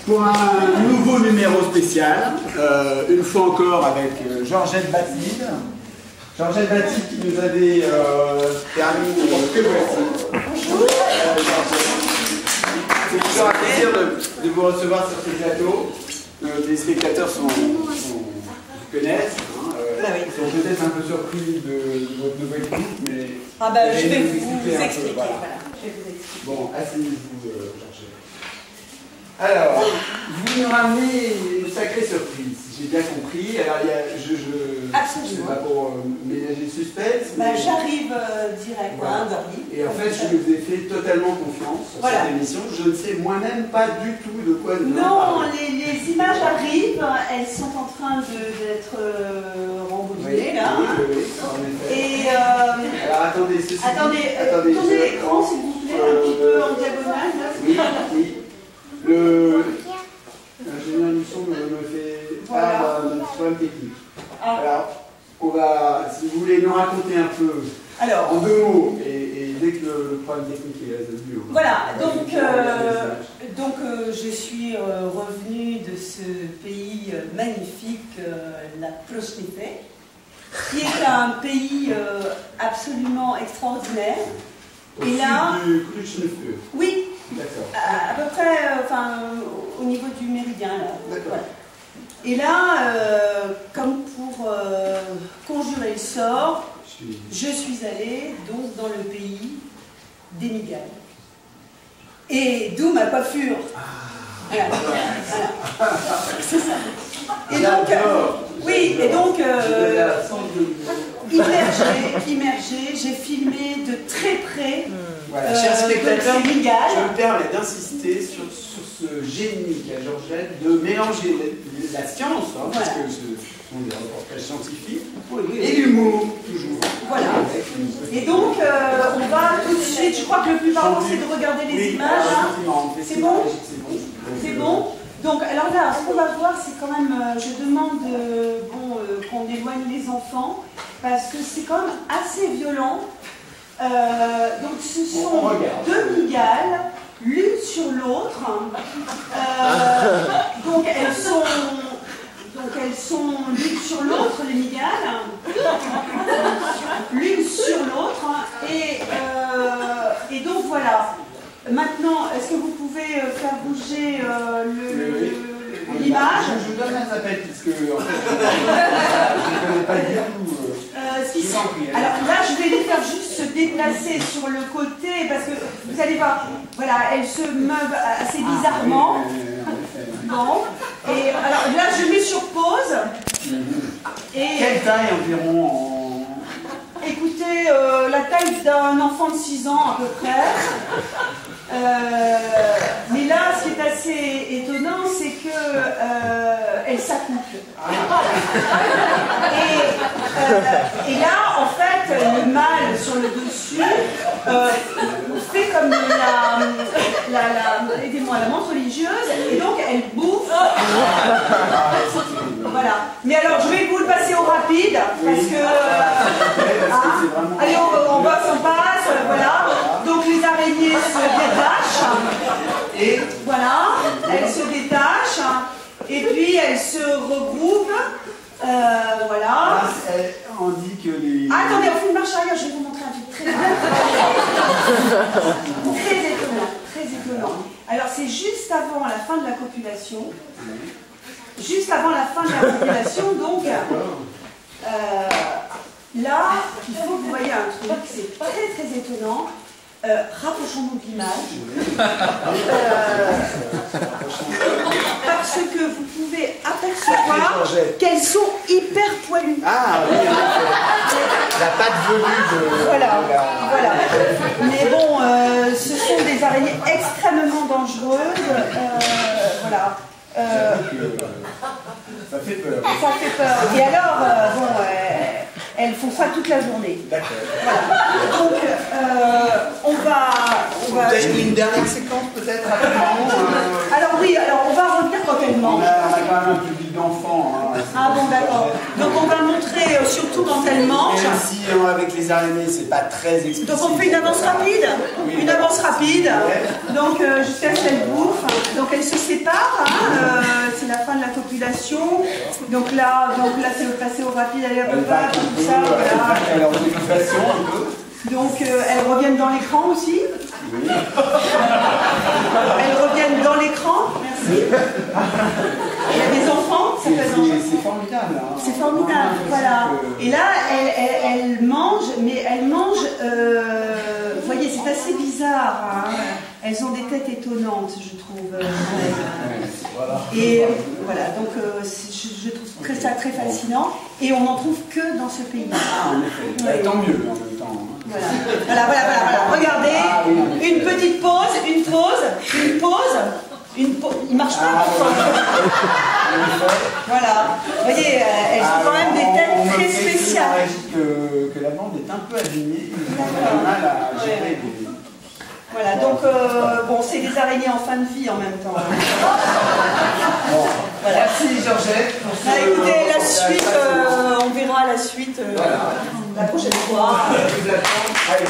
pour un nouveau numéro spécial, une fois encore avec Georgette Bathilde. Georgette Bathilde qui nous avait permis que voici. Bonjour. C'est toujours un plaisir de vous recevoir sur ce plateau. Les spectateurs vous connaissent. Ils sont peut-être un peu surpris de votre nouvelle groupe, mais... Ah ben, je vais vous expliquer. Voilà. Je vais vous expliquer. Bon, asseyez-vous, Georgette. Alors, vous nous ramenez une sacrée surprise, si j'ai bien compris. Alors, il y a, absolument. C'est pas pour ménager le suspense. Ben, j'arrive direct, voilà. Et en fait, je vous ai fait totalement confiance sur cette émission. Je ne sais moi-même pas du tout de quoi nous Non, les images arrivent, elles sont en train d'être rembobbinées, là. Oui, en effet. Et alors, attendez, attendez l'écran, s'il vous plaît, un petit peu en diagonale. Là. Oui. L'ingénieur du son me fait part d'un petit problème technique. Alors, on va, si vous voulez nous raconter un peu, en deux mots, et dès que le problème technique est résolu. Voilà, donc je suis revenue de ce pays magnifique, la Prochnife, qui est un pays absolument extraordinaire. Et là, oui. À peu près, au niveau du méridien, là. Voilà. Et là, comme pour conjurer le sort, je suis allée donc dans le pays des Migales. Et d'où ma coiffure. Voilà. C'est ça. Et donc, immergée, j'ai filmé de très près. Voilà, chers spectateurs, je me permets d'insister sur ce génie qu'a Georgette de mélanger la science, parce que ce sont des reportages scientifiques, et l'humour, toujours. Voilà. Et donc, on va tout de suite, je crois que le plus parlant, c'est de regarder les images. C'est bon? C'est bon? Donc, alors là, ce qu'on va voir, c'est quand même, je demande qu'on éloigne les enfants, parce que c'est quand même assez violent. Donc ce sont deux migales, l'une sur l'autre. Donc elles sont l'une sur l'autre, les migales. L'une sur l'autre. Et donc voilà. Maintenant, est-ce que vous pouvez faire bouger l'image? Je vous donne un appel, puisque en fait, je ne connais pas du tout. Alors là, je vais les faire juste se déplacer sur le côté, parce que vous allez voir, voilà, elles se meuvent assez bizarrement. Bon, et alors là, je mets sur pause. Et quelle taille environ écoutez, la taille d'un enfant de 6 ans à peu près. Mais là, ce qui est assez étonnant, c'est que elles s'accouplent. Et là, en fait, le mâle sur le dessus fait comme aidez-moi, la menthe religieuse, et donc elle bouffe. Voilà. Mais alors, je vais vous le passer au rapide, parce que... allez, on bosse, on passe, voilà. Donc les araignées se détachent. Et voilà, elles se détachent. Et puis elles se regroupent. Voilà. On dit que les... Attendez, on fait une marche arrière, je vais vous montrer un truc très étonnant. Très étonnant. Alors c'est juste avant la fin de la copulation. Juste avant la fin de la copulation, donc là, il faut que vous voyez un truc, c'est très étonnant. Rapprochons-nous de l'image. Parce que vous pouvez apercevoir qu'elles sont hyper poilues. Ah oui, la patte velue de... Voilà. Mais bon, ce sont des araignées extrêmement dangereuses. Voilà. Ça fait peur. Ça fait peur. Et alors, elles font ça toute la journée. D'accord. Voilà. Donc, on va... Peut-être une dernière séquence, peut-être, rapidement. Alors oui, on va revenir quand elles mangent. On a quand même un public d'enfants. Ah bon, d'accord. Donc on va montrer surtout quand elles mangent. Même si avec les araignées, c'est pas très explicite. Donc on fait une avance rapide. Oui, une avance rapide. Ouais. Donc jusqu'à ce qu'elles bouffent. Donc elles se séparent. fertilisation. Donc là c'est le passé au rapide, allez hop, tout ça. Voilà. Alors, l'occupation un peu. Donc elles reviennent dans l'écran aussi. Oui. Elles reviennent dans l'écran, merci. Il y a des enfants, ça peut être c'est formidable. Hein. C'est formidable, voilà. Et là, elles mangent, mais elles mangent, vous voyez, c'est assez bizarre. Hein. Elles ont des têtes étonnantes, je trouve. Et voilà, donc je trouve ça très fascinant. Et on n'en trouve que dans ce pays. Ah, en effet. Ouais. Tant mieux en même temps. Hein. Voilà. Regardez, une petite pause, une pause. Il marche pas. Voilà. Vous voyez, elles ont quand même des têtes très spéciales. Que la bande est un peu abîmée. On a mal à gérer. Voilà, donc bon, c'est des araignées en fin de vie en même temps. Bon. Voilà. Merci Georgette. Écoutez, la suite, on verra la suite la prochaine fois. Allez,